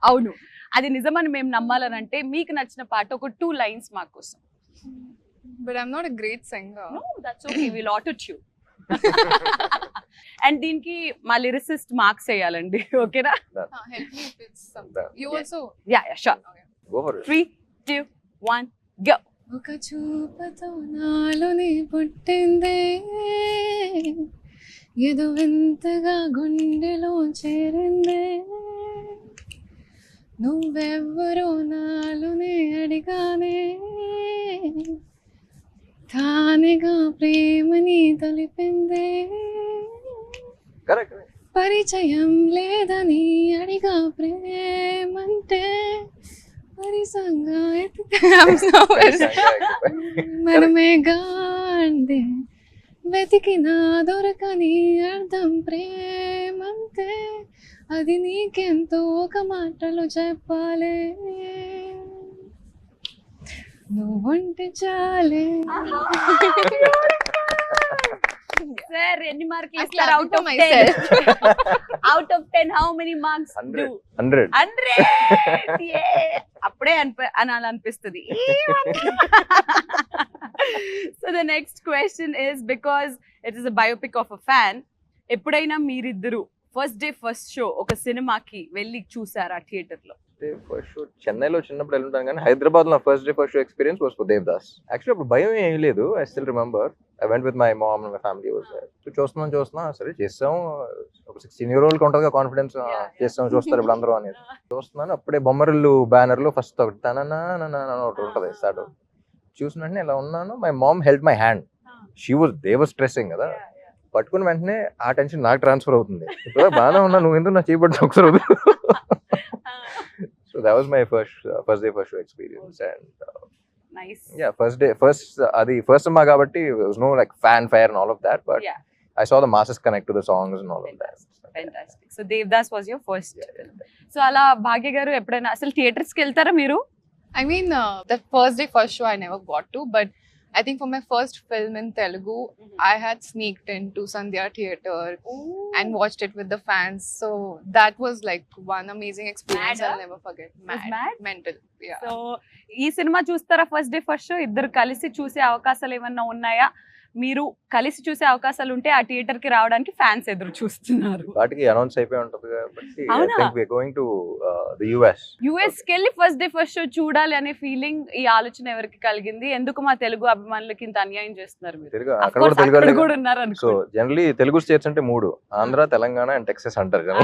అవును, అది నిజమని మేము నమ్మాలనంటే మీకు నచ్చిన పాట ఒక 2 lines మా కోసం. But I'm not a great singer. No, that's okay. We'll auto-tune. And దీనికి మా లిరిసిస్ట్ మార్క్స్ వేయాలండి, ఓకేనా? Help me if it's something. You Yeah. also. Yeah, sure. Okay. Go for it. 3, 2, 1, go. ఒక చూపుతో నాలోని పుట్టిందే ఏదో వింతగా గుండెలో చేరిందే నువ్వెవ్వరో నాలోనే అడిగానే తానేగా ప్రేమని తెలిపిందే Correct. పరిచయం లేదని అడిగా ప్రేమంటే పరిసంగా మనమే గాండి వెతికినా దొరకని అర్థం ప్రేమంతే అది నీకెంతో ఒక మాటలో చెప్పాలే నువ్వుంటే చాలే. Sir, ఎన్ని మార్కులు I'm ఇస్తారు clapping out for of myself. 10? Out of 10 how many marks 100. do? 100. 100. Yeah. అప్పుడే అనాలనిపిస్తుంది. So the next question is, because it is a biopic of a fan, ఎప్పుడైనా మీరిద్దరు ఫస్ట్ డే ఫస్ట్ షో ఒక సినిమాకి వెళ్ళి చూసారా థియేటర్ లో? First show చెన్నైలో చిన్నప్పుడు వెళ్ళుంటాను కానీ హైదరాబాద్ లో first day first show experience was for Devdas. Actually అప్పుడు భయం ఏమీ లేదు. I still remember I went with my mom and my family was there. చూస్తున్నా సరే చేస్తాం, ఒక 16-year-old కి ఉంటుంది కాన్ఫిడెన్స్, చేస్తాం చూస్తారు ఇప్పుడు అందరూ అనేది. చూస్తున్నాను అప్పుడే బొమ్మరిల్లు బ్యానర్ లో ఫస్ట్ ఒకటి తననా ఒకటి ఉంటుంది స్టార్ట్. చూసిన వెంటనే ఇలా ఉన్నాను, my mom held my hand. They was stressing కదా, పట్టుకున్న వెంటనే ఆ టెన్షన్ నాకు ట్రాన్స్ఫర్ అవుతుంది. ఇప్పుడు బాగానే ఉన్నా, నువ్వు ఎందుకు నా చేయబడి ఒకసారి. So that was my first day first show experience, and nice. yeah, first cinema kabatti there was no like fanfare and all of that, but Yeah. I saw the masses connect to the songs and all of that. Fantastic. So Devdas was your first. So అలా భాగ్య గారు ఎప్పుడైనా అసలు theatres కి వెళ్తారా మీరు? I mean, the first day, first show I never got to, but I think for my first film in Telugu, I had sneaked into Sandhya Theatre and watched it with the fans. So that was like one amazing experience Mad, I'll never forget. Was mad? Mental, yeah. So ఈ cinema చూస్తారా first day first show? ఇద్దరు కలిసి చూసే అవకాశాలు ఏమన్నా ఉన్నాయా? మీరు కలిసి చూసే అవకాశాలు ఉంటే ఆ థియేటర్ కి రావడానికి ఫ్యాన్స్ ఎదురు చూస్తున్నారు. వాటికి అనౌన్స్ అయిపోయి ఉంటుంది కాబట్టి I అవునా? think we are going to the US. US కి వెళ్ళి ఫస్ట్ డే ఫస్ట్ షో చూడాలి అనే ఫీలింగ్, ఈ ఆలోచన ఎవరికి కలిగింది? ఎందుకు మా తెలుగు అభిమానులకి ఇంత అన్యాయం చేస్తున్నారు మీరు? తెలుగు Of అక్కడ course, కూడా తెలుగు అక్కడ వాళ్ళే కూడా కదా. ఉన్నారు సో అనుకో. జనరలీ తెలుగు స్టేట్స్ అంటే 3: ఆంధ్ర, తెలంగాణ అండ్ టెక్సస్ అంటారు కదా.